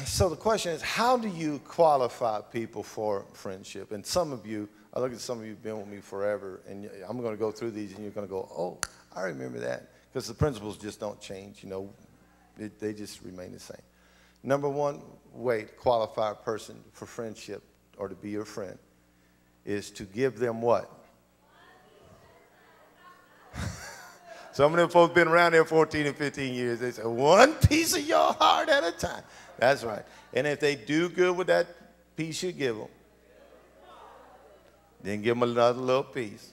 So the question is, how do you qualify people for friendship? And some of you, I look at some of you who've been with me forever, and I'm going to go through these, and you're going to go, oh, I remember that. Because the principles just don't change, you know. They just remain the same. Number one way to qualify a person for friendship or to be your friend is to give them what? Some of them folks been around there 14 and 15 years. They say, one piece of your heart at a time. That's right. And if they do good with that piece you give them, then give them another little piece.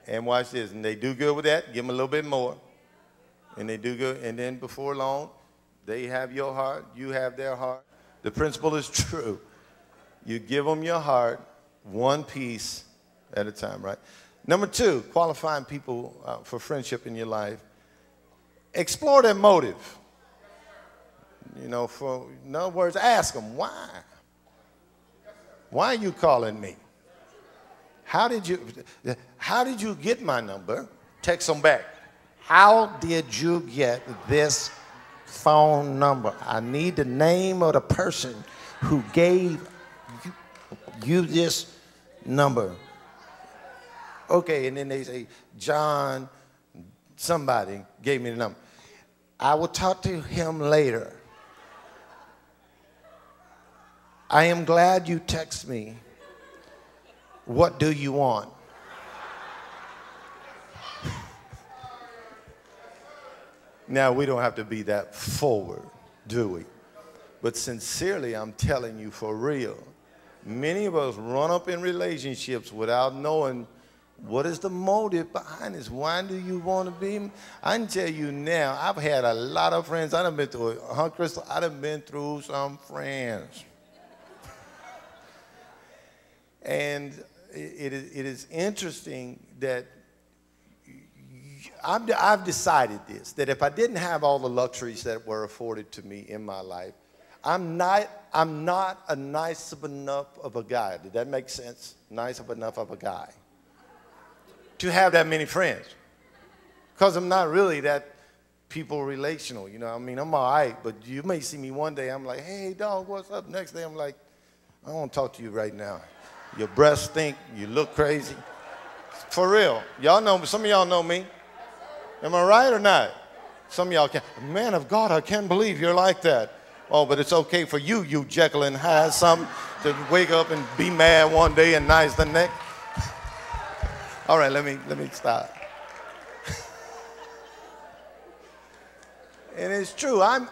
And watch this. And they do good with that, give them a little bit more. And they do good. And then before long, they have your heart, you have their heart. The principle is true. You give them your heart, one piece at a time, right? Number two, qualifying people for friendship in your life. Explore their motive. You know, in other words, ask them, why? Why are you calling me? How did you get my number? Text them back. How did you get this phone number? I need the name of the person who gave you this number. Okay, and then they say, John, somebody gave me the number. I will talk to him later. I am glad you text me. What do you want? Now, we don't have to be that forward, do we? But sincerely, I'm telling you for real, many of us run up in relationships without knowing what is the motive behind this. Why do you want to be? I can tell you now, I've had a lot of friends. I done been through it. Huh, Crystal? I done been through some friends. And it is interesting that I've decided this, that if I didn't have all the luxuries that were afforded to me in my life, I'm not a nice enough of a guy. Did that make sense? Nice enough of a guy to have that many friends. Because I'm not really that people relational, you know. I mean, I'm all right, but you may see me one day, I'm like, hey, dog, what's up? Next day, I'm like, I don't want to talk to you right now. Your breath stink, you look crazy. For real. Y'all know, some of y'all know me. Am I right or not? Some of y'all can't. Man of God, I can't believe you're like that. Oh, but it's okay for you, you Jekyll and Hyde, something to wake up and be mad one day and nice the next. All right, let me stop. And it's true. I'm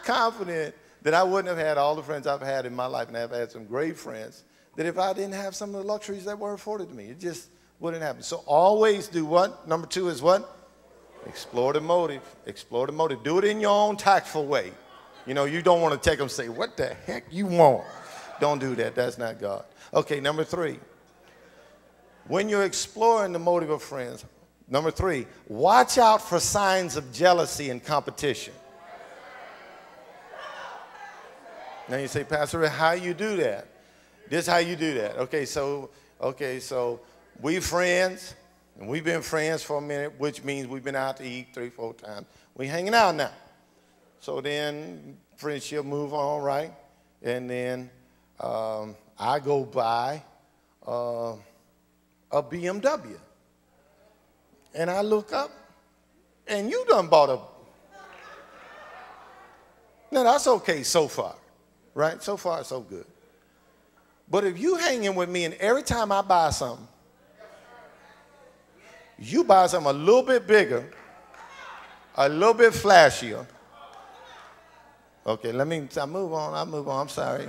confident that I wouldn't have had all the friends I've had in my life, and I've had some great friends, that if I didn't have some of the luxuries that were afforded to me, it just wouldn't happen. So always do what? Number two is what? Explore the motive. Explore the motive. Do it in your own tactful way. You know, you don't want to take them and say, what the heck you want? Don't do that. That's not God. Okay, number three. When you're exploring the motive of friends, number three, watch out for signs of jealousy and competition. Now you say, Pastor Rick, how you do that? This is how you do that. Okay, so we friends, and we've been friends for a minute, which means we've been out to eat 3-4 times. We hanging out now. So then friendship move on, right? And then I go buy a BMW. And I look up, and you done bought a... Now, that's okay so far, right? So far, so good. But if you hanging with me and every time I buy something, you buy something a little bit bigger, a little bit flashier. Okay, I move on. I'm sorry.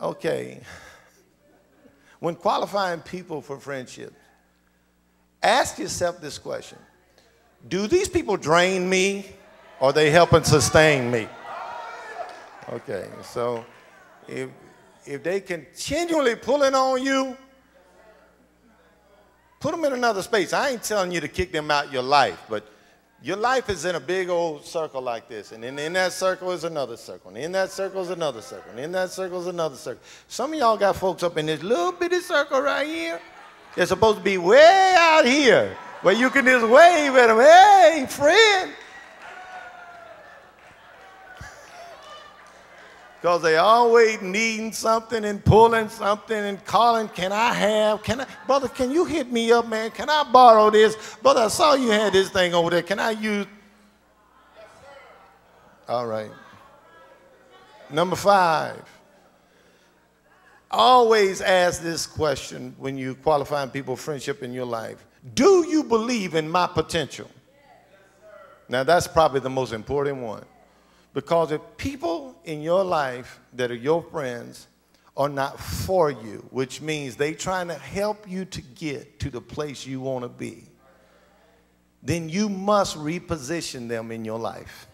Okay. When qualifying people for friendships, ask yourself this question. Do these people drain me or are they helping sustain me? Okay, so if they continually pulling on you, put them in another space. I ain't telling you to kick them out your life, but your life is in a big old circle like this, and then in that circle is another circle, and in that circle is another circle, and in that circle is another circle. Some of y'all got folks up in this little bitty circle right here. They're supposed to be way out here, where you can just wave at them, hey, friend. Because they always needing something and pulling something and calling, brother, can you hit me up, man? Can I borrow this? Brother, I saw you had this thing over there. Can I use? All right. Number 5. Always ask this question when you qualifying people friendship in your life. Do you believe in my potential? Now, that's probably the most important one. Because if people in your life that are your friends are not for you, which means they trying to help you to get to the place you want to be, then you must reposition them in your life.